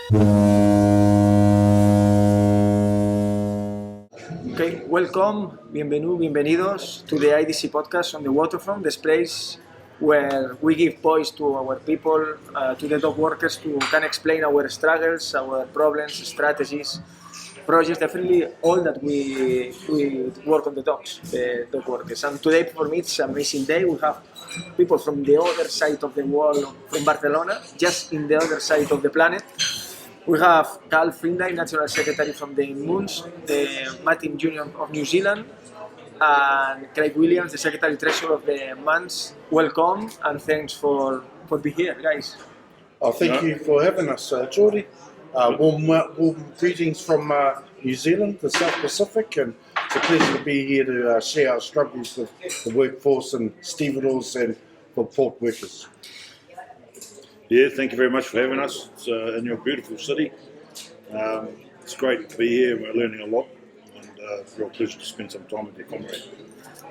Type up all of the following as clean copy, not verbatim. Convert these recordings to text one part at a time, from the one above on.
Okay, welcome, bienvenidos to the IDC podcast on the Waterfront, this place where we give voice to our people, to the dog workers, to can explain our struggles, our problems, strategies, projects, definitely all that we work on the dogs, the dog workers. And today for me it's an amazing day. We have people from the other side of the world, from Barcelona, just in the other side of the planet. We have Carl Findlay, National Secretary from the MUNZ, the Maritime Union of New Zealand, and Craig Williams, the Secretary Treasurer of the MUNZ. Welcome and thanks for being here, guys. Oh, thank you for having us, Jordi. Warm greetings from New Zealand, the South Pacific, and it's a pleasure to be here to share our struggles with the workforce and stevedores and for port workers. Yeah, thank you very much for having us. It's in your beautiful city. It's great to be here. We're learning a lot, and it's a real pleasure to spend some time with your comrade.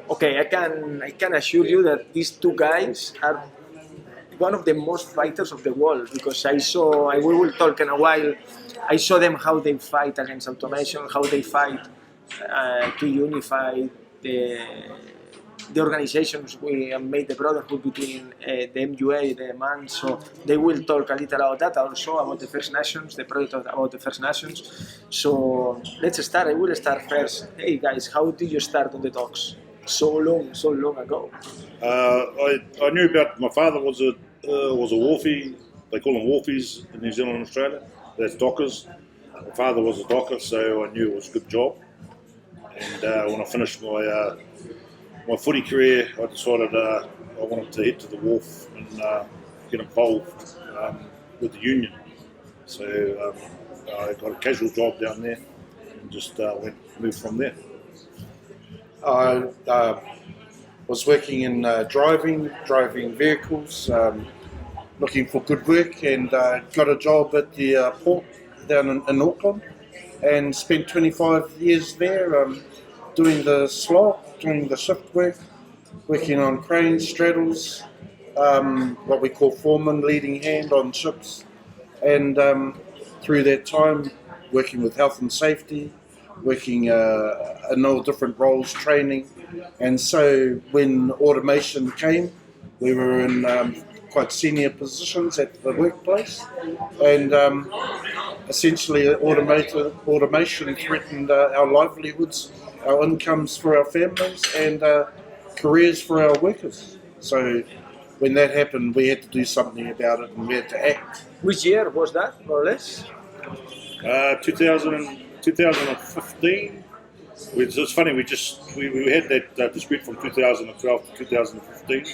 Okay, I can assure you that these two guys are one of the most fighters of the world, because we will talk in a while. I saw them how they fight against automation, how they fight to unify the organizations. We made the brotherhood between the MUA, the MUNZ, so they will talk a little about that, also about the First Nations, the project about the First Nations. So let's start. I will start first. Hey guys, how did you start on the dogs? So long ago. I knew about, my father was a wharfie. They call them wharfies in New Zealand and Australia. That's dockers. My father was a docker, so I knew it was a good job. And when I finished my footy career, I decided I wanted to head to the wharf and get involved with the union. So I got a casual job down there and just moved from there. I was working in driving vehicles, looking for good work, and got a job at the port down in Auckland, and spent 25 years there doing the slot, doing the shift work, working on cranes, straddles, what we call foreman, leading hand on ships, and through that time working with health and safety, working in all different roles, training. And so when automation came, we were in quite senior positions at the workplace, and essentially automation threatened our livelihoods, our incomes for our families, and careers for our workers. So when that happened, we had to do something about it, and we had to act. Which year was that, more or less? 2015. It's funny, we had that dispute from 2012 to 2015.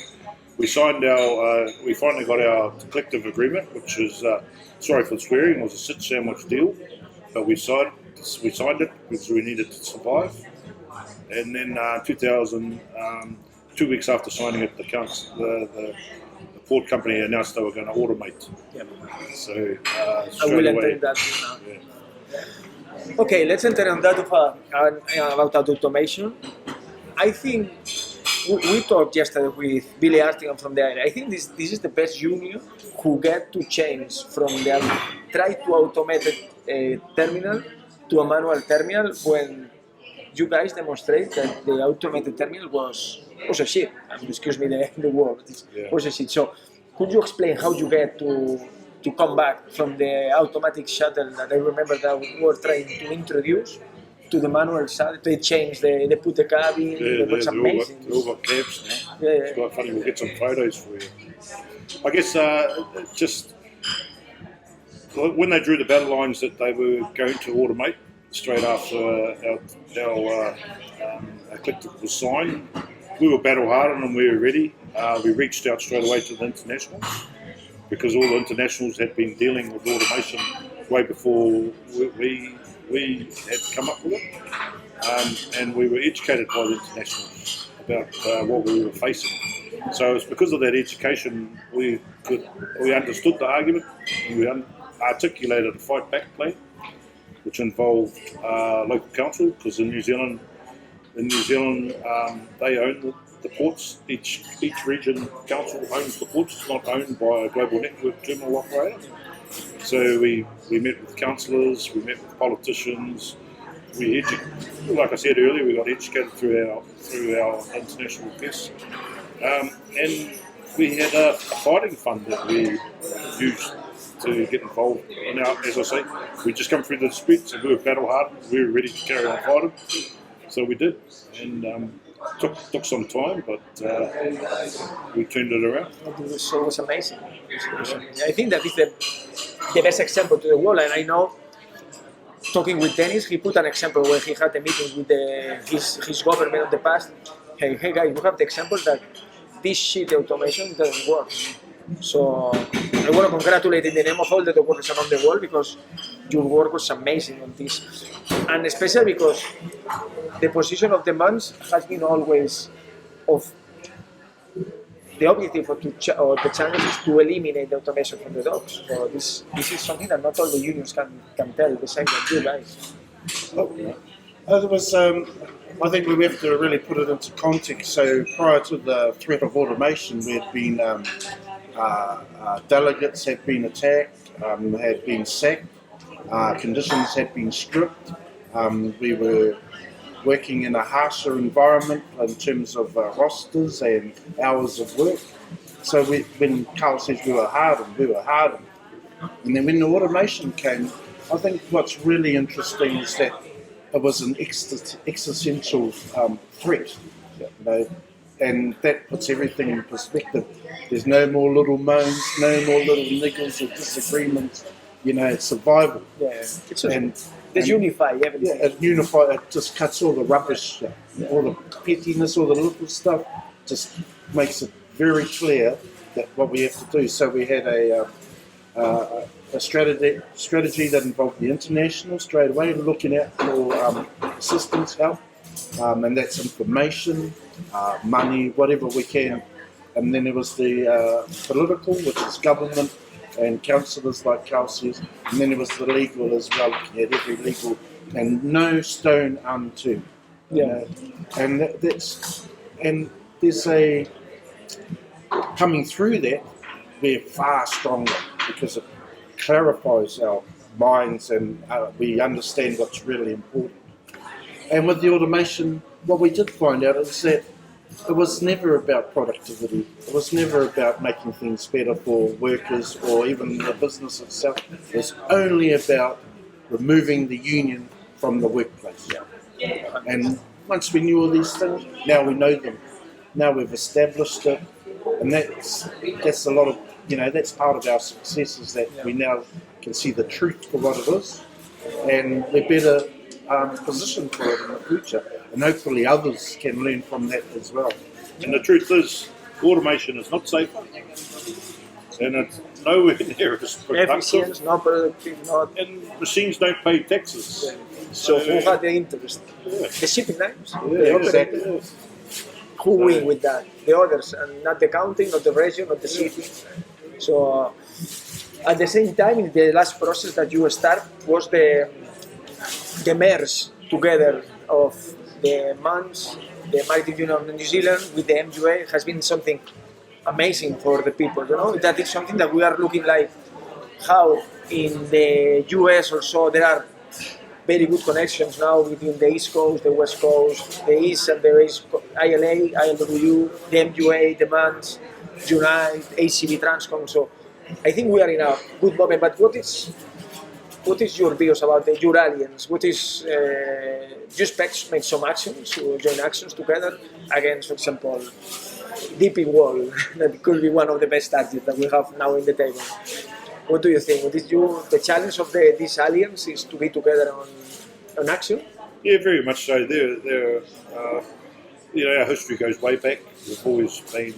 We finally got our collective agreement, which is, sorry for the swearing, it was a sit sandwich deal, but we signed it because we needed to survive. And then 2 weeks after signing it, the port company announced they were going to automate. Yeah. So I will enter that now. Yeah. Okay, let's enter on that about automation. I think we talked yesterday with Billy Artigan from the area. I think this is the best union who get to change from the try to automate a terminal to a manual terminal, when you guys demonstrate that the automated terminal was a shit. Excuse me the word. It was a shit. So could you explain how you get to come back from the automatic shuttle that I remember that we were trying to introduce to the manual shuttle? They changed, they put the cabin, it was amazing. They all got cabs now. Yeah. It's quite funny, we'll get some photos for you. I guess just when they drew the battle lines that they were going to automate straight after our collective was signed, we were battle hardened and we were ready. We reached out straight away to the internationals, because all the internationals had been dealing with automation way before we had come up with it, and we were educated by the internationals about what we were facing. So it's because of that education we understood the argument, and we articulated a fight back plan, which involved local council, because in New Zealand they own the ports. Each region council owns the ports. It's not owned by a global network terminal operator. So we met with councillors, we met with politicians. Like I said earlier, we got educated through our international guests, and we had a fighting fund that we used to get involved. And now, as I say, we just come through the disputes and we were battle hardened. We were ready to carry on fighting, so we did, and took some time, but we turned it around. It was amazing. I think that is the best example to the world, and I know. Talking with Dennis, he put an example where he had a meeting with his government of the past. Hey guys, you have the example that this shit automation doesn't work. So I want to congratulate in the name of all the dog workers around the world, because your work was amazing on this, and especially because the position of the MUNZ has been always of the objective or the challenge is to eliminate the automation from the dogs. So this is something that not all the unions can tell, the same as you guys. It was, I think we have to really put it into context. So prior to the threat of automation, we had been, delegates had been attacked, had been sacked, conditions had been stripped. We were working in a harsher environment in terms of rosters and hours of work. So when Carl says we were hardened. And then when the automation came, I think what's really interesting is that it was an existential threat, you know, and that puts everything in perspective. There's no more little moans, no more little niggles or disagreements. You know, it's survival. Yeah, it's unify everything. Yeah, it just cuts all the rubbish, all the pettiness, all the little stuff. Just makes it very clear that what we have to do. So we had a strategy that involved the international straight away, looking out for assistance, help, and that's information, money, whatever we can. And then there was the political, which is government, and councillors like Carl says, and then there was the legal as well, looking at every legal, and no stone unturned. Yeah, and there's a coming through that, we're far stronger because it clarifies our minds and we understand what's really important. And with the automation, what we did find out is that it was never about productivity. It was never about making things better for workers or even the business itself. It was only about removing the union from the workplace. yeah. And once we knew all these things, now we know them. Now we've established it, and that's a lot of, you know, that's part of our success, is that we now can see the truth for what it is, and we're better positioned for it in the future. And hopefully others can learn from that as well. And the truth is, automation is not safe, and it's nowhere near as productive. Efficient, not productive, not. And machines don't pay taxes. Yeah. So who had the interest? Yeah. The shipping lines, Yeah, the operators. exactly. Who win with that? The others, and not the county, not the region, not the city. So at the same time, in the last process that you start was the merge together of the MUNZ, the Maritime Union of New Zealand with the MUA has been something amazing for the people. You know, that is something that we are looking like how in the US also there are very good connections now between the East Coast, the West Coast, the East and the West, ILA, ILW, the MUA, the MUNZ, Unite, ACB Transcom. So I think we are in a good moment. But what is your views about your alliance? What is, do you expect make some actions, join actions together against, for example, DP Wall, that could be one of the best targets that we have now in the table? What do you think? The challenge of this alliance is to be together on action? Yeah, very much so. They're you know, our history goes way back. We've always been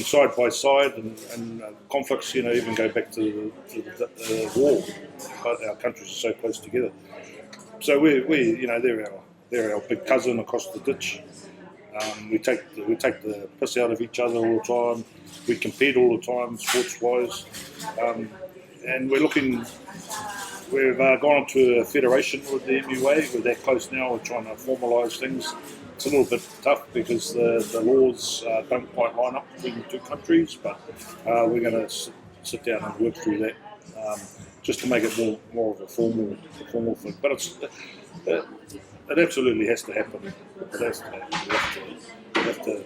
side by side, and conflicts, you know, even go back to the war. But our countries are so close together. So we you know, they're our big cousin across the ditch. We take the piss out of each other all the time. We compete all the time, sports-wise, and we're looking. We've gone to a federation with the MUA. We're that close now. We're trying to formalise things. It's a little bit tough because the laws don't quite line up between the two countries, but we're going to sit down and work through that, just to make it more of a formal thing. But it absolutely has to happen. It has to happen. We have to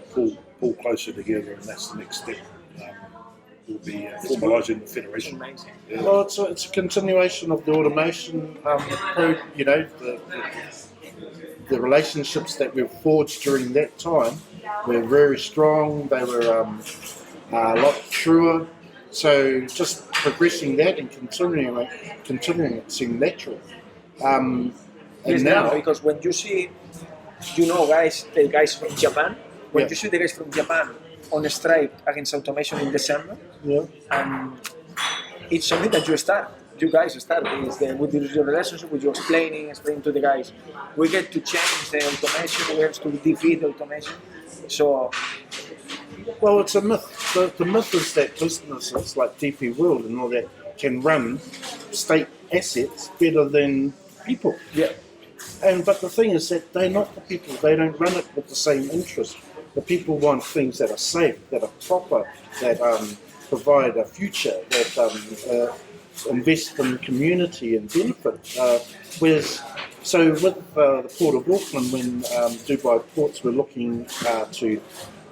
pull closer together, and that's the next step. We'll be formalising the federation. Amazing. Well, it's a continuation of the automation. The relationships that we've forged during that time were very strong. They were a lot truer. So just progressing that and continuing it seemed natural. Yes, now, because when you see, the guys from Japan, when you see the guys from Japan on a strike against automation in December, it's something that you guys start with your relationship, with you explaining to the guys, we get to change the automation, we have to defeat the automation. So, well, it's a myth. The myth is that businesses like DP World and all that can run state assets better than people. Yeah. But the thing is that they're not the people. They don't run it with the same interest. The people want things that are safe, that are proper, that provide a future, that invest in the community and benefit. So with the Port of Auckland, when Dubai Ports were looking to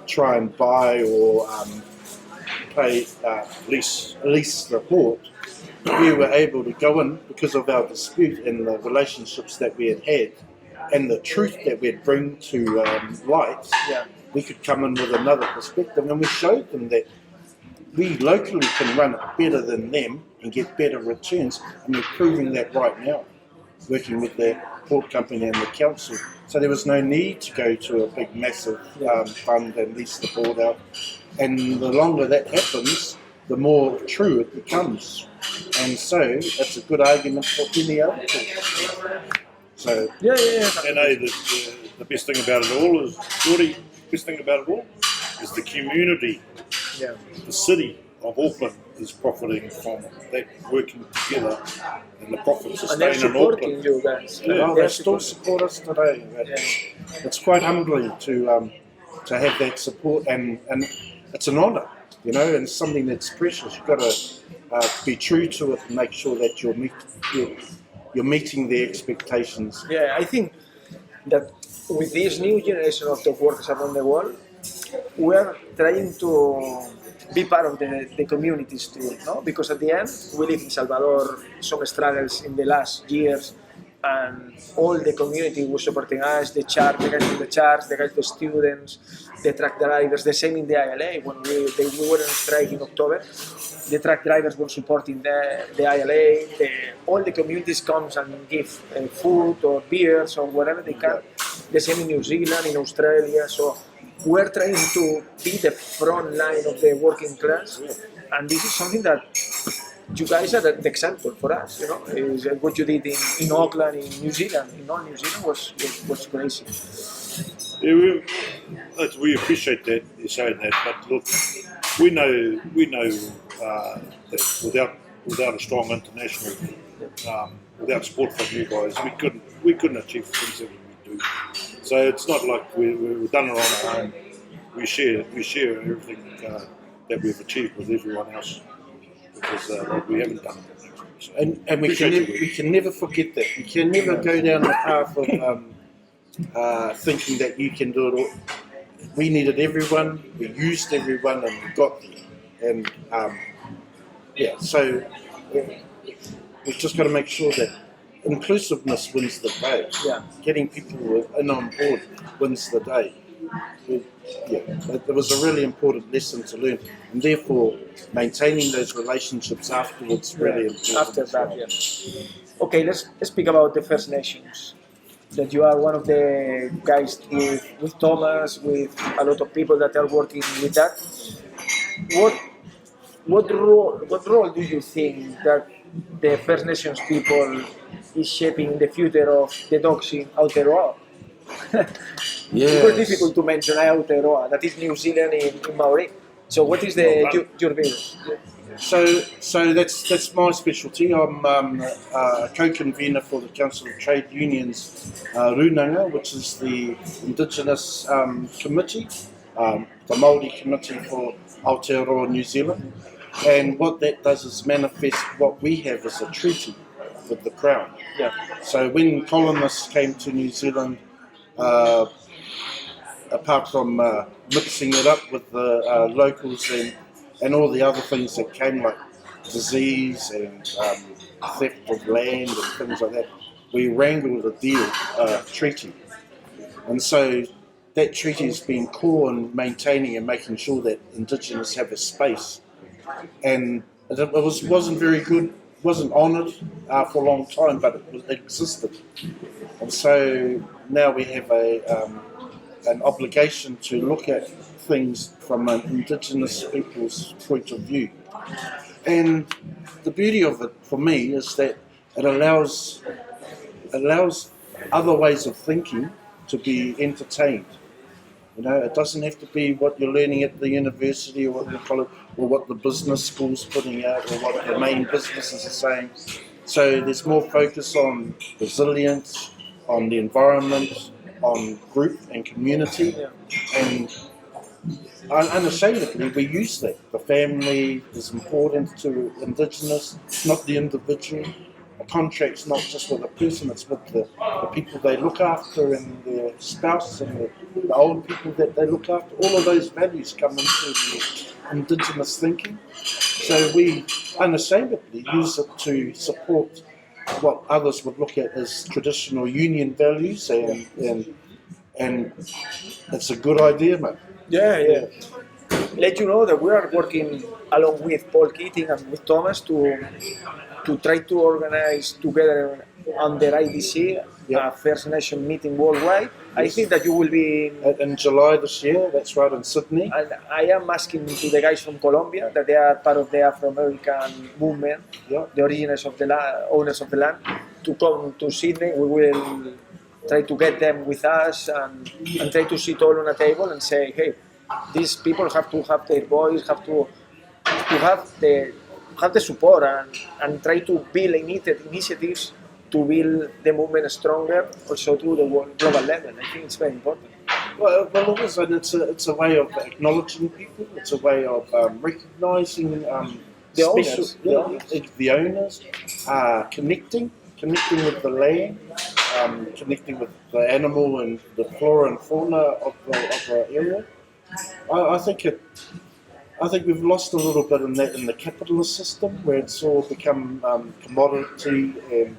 try and buy or lease the port, we were able to go in because of our dispute and the relationships that we had and the truth that we'd bring to light. We could come in with another perspective, and we showed them that we locally can run it better than them and get better returns, and we're proving that right now, working with the port company and the council. So there was no need to go to a big massive fund and lease the port out, and the longer that happens, the more true it becomes, and so it's a good argument for any other port. So And the best thing about it all is, Jordi, is the community. The city of Auckland is profiting from that working together, and the profits are and they're staying in Auckland. supporting you guys. they still support us today. It's quite humbling to have that support, and it's an honour, and it's something that's precious. You've got to be true to it and make sure that you're meeting their expectations. Yeah, I think that with this new generation of dog workers around the world, we're trying to be part of the communities too, no? Because at the end, we live in Salvador, some struggles in the last years, and all the community was supporting us, the guys in the church, the students, the truck drivers, the same in the ILA. When we were on strike in October, the truck drivers were supporting the ILA, all the communities comes and give food or beers or whatever they can. The same in New Zealand, in Australia, so we're trying to be the front line of the working class, and this is something that you guys are the example for us. Is what you did in Auckland, in New Zealand, in all New Zealand was crazy. Yeah, we appreciate that you're saying that, but look, we know that without a strong international, without support from you guys, we couldn't achieve the things that we do. So it's not like we've done it on our own. We share everything that we've achieved with everyone else, because we haven't done it. So and we can never forget that. We can never go down the path of thinking that you can do it all. We needed everyone, we used everyone, and we got there. And so we've just got to make sure that inclusiveness wins the day. Getting people in on board wins the day. It was a really important lesson to learn, and therefore maintaining those relationships afterwards really important. After that, Okay, let's speak about the First Nations. That you are one of the guys with Thomas, with a lot of people that are working with that. What role do you think that the First Nations people is shaping the future of the dogs in Aotearoa? It's difficult to mention Aotearoa, that is New Zealand in Maori. So what is your view? So that's my specialty. I'm a co-convener for the Council of Trade Unions Runanga, which is the Indigenous committee, the Māori committee for Aotearoa, New Zealand. And what that does is manifest what we have as a treaty with the Crown. Yeah. So when colonists came to New Zealand, apart from mixing it up with the locals and all the other things that came, like disease and theft of land and things like that, we wrangled a deal, treaty. And so that treaty has been core in maintaining and making sure that Indigenous have a space. And it wasn't very good, wasn't honoured for a long time, but it existed. And so now we have an obligation to look at things from an Indigenous people's point of view. And the beauty of it for me is that it allows other ways of thinking to be entertained. You know, it doesn't have to be what you're learning at the university or what the college or what the business school's putting out or what the main businesses are saying. So there's more focus on resilience, on the environment, on group and community, and unashamedly we use that. The family is important to Indigenous, not the individual. A contract's not just with a person, it's with the people they look after and their spouse and the old people that they look after. All of those values come into the Indigenous thinking. So we unashamedly use it to support what others would look at as traditional union values, and it's a good idea, mate. Yeah. Let you know that we are working along with Paul Keating and with Thomas to try to organize together under IDC a First Nation meeting worldwide. I think that you will be in July this year. That's right, in Sydney. And I am asking to the guys from Colombia that they are part of the Afro-American movement, the originators of the land, owners of the land, to come to Sydney. We will try to get them with us and try to sit all on a table and say, hey, these people have to have their voice, have to have the support and try to build initiatives to build the movement stronger, also to the global level. I think it's very important. Well, it is, and it's a way of acknowledging people. It's a way of recognising the owners, the owners, connecting with the land, connecting with the animal and the flora and fauna of the area. I think we've lost a little bit in that in the capitalist system, where it's all become commodity and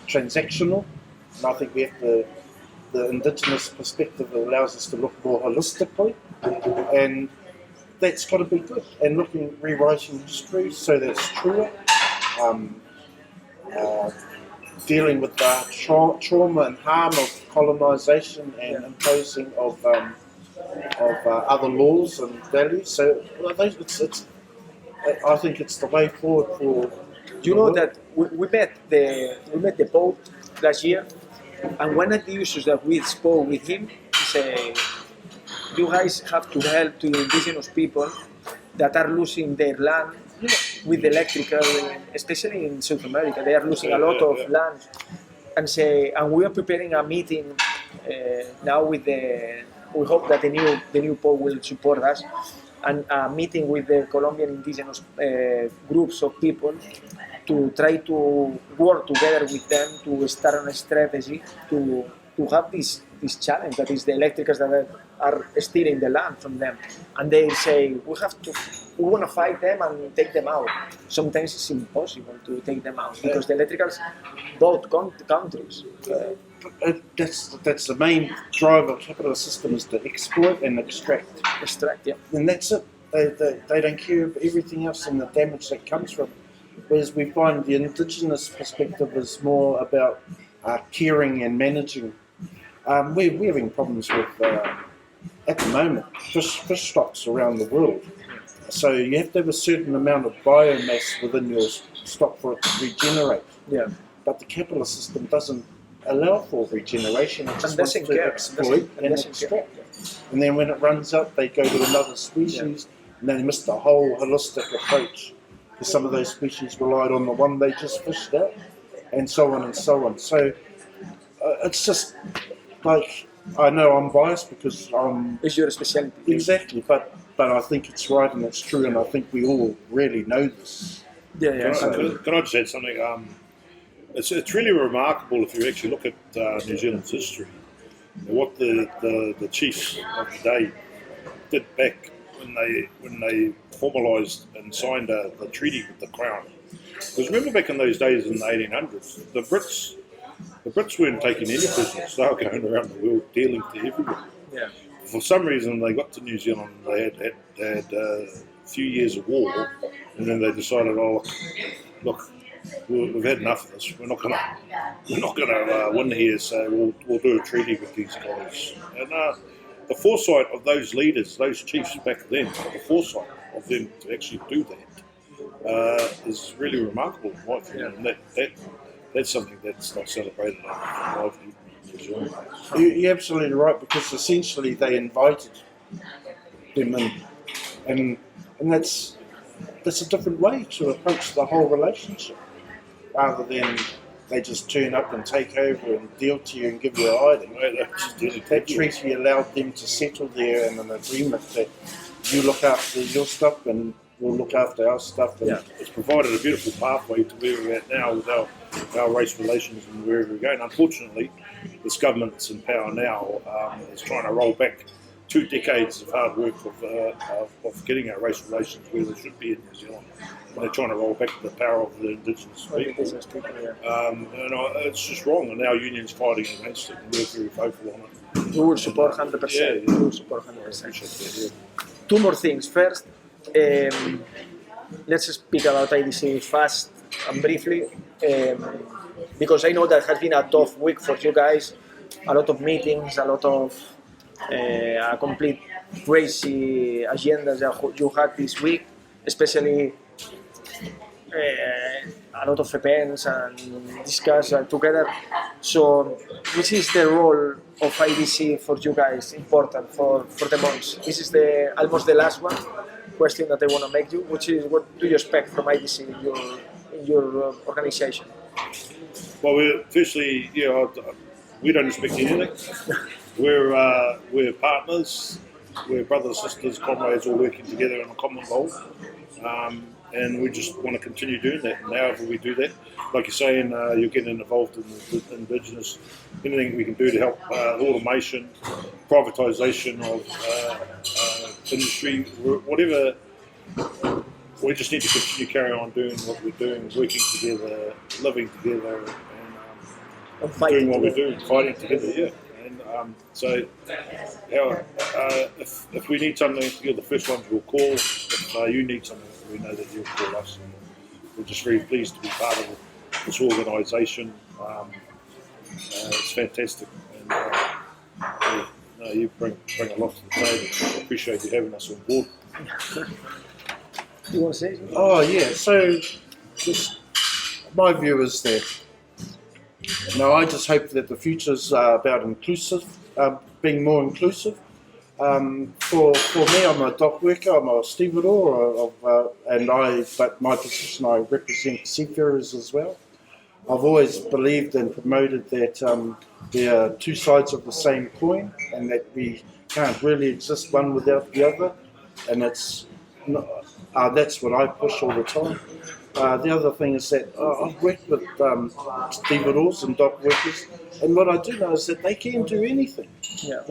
transactional. And I think we have the Indigenous perspective allows us to look more holistically, and that's got to be good. And rewriting history so that it's truer, dealing with the trauma and harm of colonisation and imposing of other laws and values. So I think it's the way forward for. You know that we met the Pope last year, and one of the issues that we spoke with him is you guys have to help to the indigenous people that are losing their land with electrical, especially in South America. They are losing a lot of land, and we are preparing a meeting now with we hope that the new Pope will support us, and a meeting with the Colombian indigenous groups of people to try to work together with them to start on a strategy to have this challenge, that is the electricals that are stealing the land from them. And they say, we want to fight them and take them out. Sometimes it's impossible to take them out because the electricals both countries. That's the main driver of the capitalist system, is to exploit and extract. And that's it. They don't care about everything else and the damage that comes from it. Whereas we find the Indigenous perspective is more about caring and managing. We're having problems with, at the moment, fish stocks around the world. So you have to have a certain amount of biomass within your stock for it to regenerate. Yeah. But the capitalist system doesn't allow for regeneration. It just wants to exploit and extract. And then when it runs out, they go to another species, and they miss the whole holistic approach. Because some of those species relied on the one they just fished out, and so on and so on. So it's just like, I know I'm biased because it's your specialty. Exactly, but but I think it's right and it's true, and I think we all really know this. Yeah. Can I just add something? It's really remarkable if you actually look at New Zealand's history, what the chiefs of the day did back when they formalised and signed the treaty with the Crown. Because remember back in those days in the 1800s, the Brits weren't taking any business. They were going around the world dealing to everyone. Yeah. For some reason, they got to New Zealand. They had a few years of war, and then they decided, oh, look, we've had enough of this. We're not gonna win here, so we'll do a treaty with these guys. And the foresight of those leaders, those chiefs back then, the foresight of them to actually do that is really remarkable in my opinion. And that's something that's not celebrated in New Zealand. You're absolutely right, because essentially they invited them in, and that's a different way to approach the whole relationship, rather than they just turn up and take over and deal to you and give you a hiding. That treaty allowed them to settle there in an agreement that you look after your stuff and we'll look after our stuff. And it's provided a beautiful pathway to where we're at now with our race relations and wherever we're going. Unfortunately, this government that's in power now is trying to roll back 2 decades of hard work of getting our race relations where they should be in New Zealand. And they're trying to roll back the power of the Indigenous people. It's just wrong, and our union's fighting against it, and we're very vocal on it. We will support 100%. We will support 100%. 2 more things. First, let's speak about IDC fast and briefly, because I know that has been a tough week for you guys. A lot of meetings, a lot of a complete crazy agendas that you had this week, especially a lot of events and discuss together. So, which is the role of IDC for you guys important for the months? This is almost the last question that I want to make you, which is, what do you expect from IDC in your organization? Well, firstly, we don't expect anything. We're partners. We're brothers, sisters, comrades, all working together in a common goal. And we just want to continue doing that. And however we do that, like you're saying, you're getting involved in the Indigenous, anything we can do to help automation, privatisation of industry, whatever. We just need to continue carrying on doing what we're doing, working together, living together, and doing what we're doing, fighting together. Yeah. And so, if we need something, you're the first ones we'll call. If you need something, we know that you'll call us. And we're just very pleased to be part of this organisation. It's fantastic, and you bring a lot to the table. I appreciate you having us on board. You want to say something? Oh yeah, so my view is that, I just hope that the future's about being more inclusive. For me, I'm a dock worker, I'm a stevedore, but my position, I represent seafarers as well. I've always believed and promoted that there are 2 sides of the same coin, and that we can't really exist one without the other, and that's what I push all the time. The other thing is that I've worked with stevedores and dock workers, and what I do know is that they can do anything. Yeah.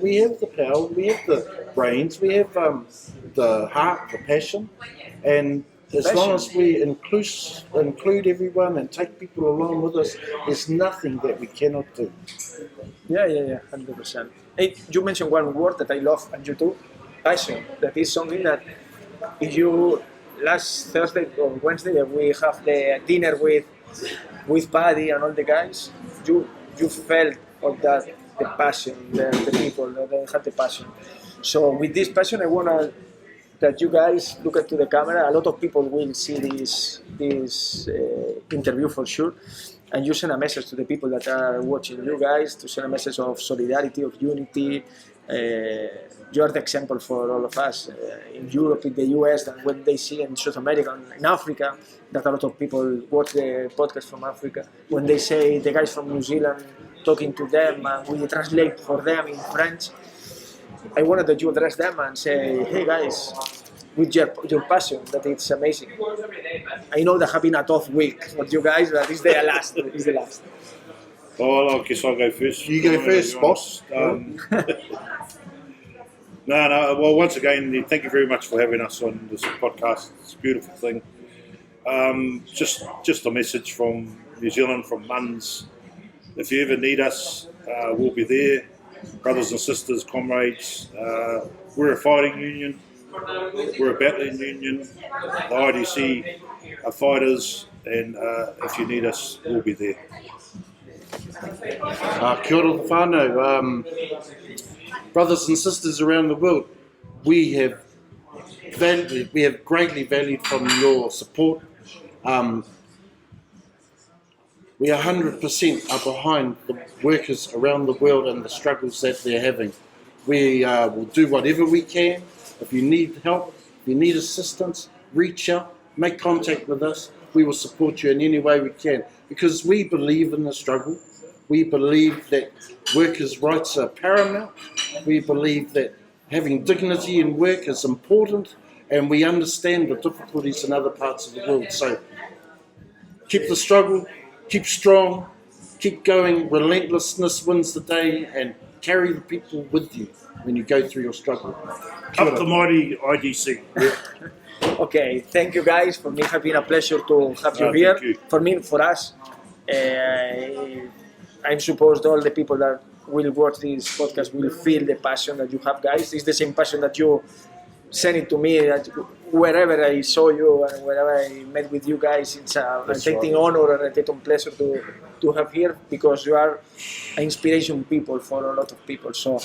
We have the power, we have the brains, we have the heart, the passion, and as long as we include everyone and take people along with us, there's nothing that we cannot do. Yeah, 100%. Hey, you mentioned one word that I love, and you too, passion. That is something that if you, last Thursday or Wednesday, we have the dinner with Paddy and all the guys, you felt of that, the passion, the people, they had the passion. So with this passion, I want that you guys look into the camera. A lot of people will see this interview for sure, and you send a message to the people that are watching you guys, to send a message of solidarity, of unity. You are the example for all of us in Europe, in the US, and when they see in South America, in Africa, that a lot of people watch the podcast from Africa. When they say the guys from New Zealand talking to them, and we translate for them in French. I wanted that you address them and say, hey guys, with your passion, that it's amazing. I know that have been a tough week for you guys, but it's the last. It's the last. Oh, I guess I'll go first. You go first, boss. No. Well, once again, thank you very much for having us on this podcast. It's a beautiful thing. Just a message from New Zealand, from MUNZ. If you ever need us, we'll be there. Brothers and sisters, comrades. We're a fighting union. We're a battling union. The IDC are fighters, and if you need us, we'll be there. Kia ora whānau. Brothers and sisters around the world, we have greatly valued from your support. We 100% are behind the workers around the world and the struggles that they're having. We will do whatever we can. If you need help, if you need assistance, reach out, make contact with us. We will support you in any way we can, because we believe in the struggle. We believe that workers' rights are paramount. We believe that having dignity in work is important, and we understand the difficulties in other parts of the world. So keep the struggle, keep strong, keep going. Relentlessness wins the day, and carry the people with you when you go through your struggle. Up the mighty IDC. Okay, thank you guys. For me, it has been a pleasure to have you here. Thank you. For me, for us, I suppose all the people that will watch this podcast will feel the passion that you have, guys. It's the same passion that you sent it to me. That wherever I saw you and wherever I met with you guys, it's a taking honor and a taking pleasure to have here, because you are an inspiration people for a lot of people. So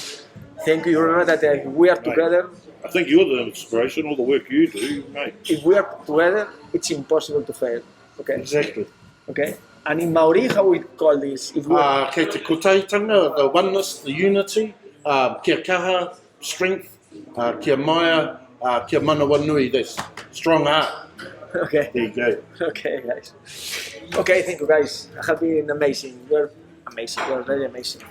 thank you. Remember that we are together. I think you're the inspiration, all the work you do, mate. If we are together, it's impossible to fail. Okay. Exactly. Okay. And in Maori, how we call this? If we Kei te kotaitanga, the oneness, the unity, kia kaha, strength, kia maia, kia manawa nui, this strong heart. Okay. There you go. Okay, guys. Okay, thank you, guys. Have been amazing. You're amazing. You're really amazing.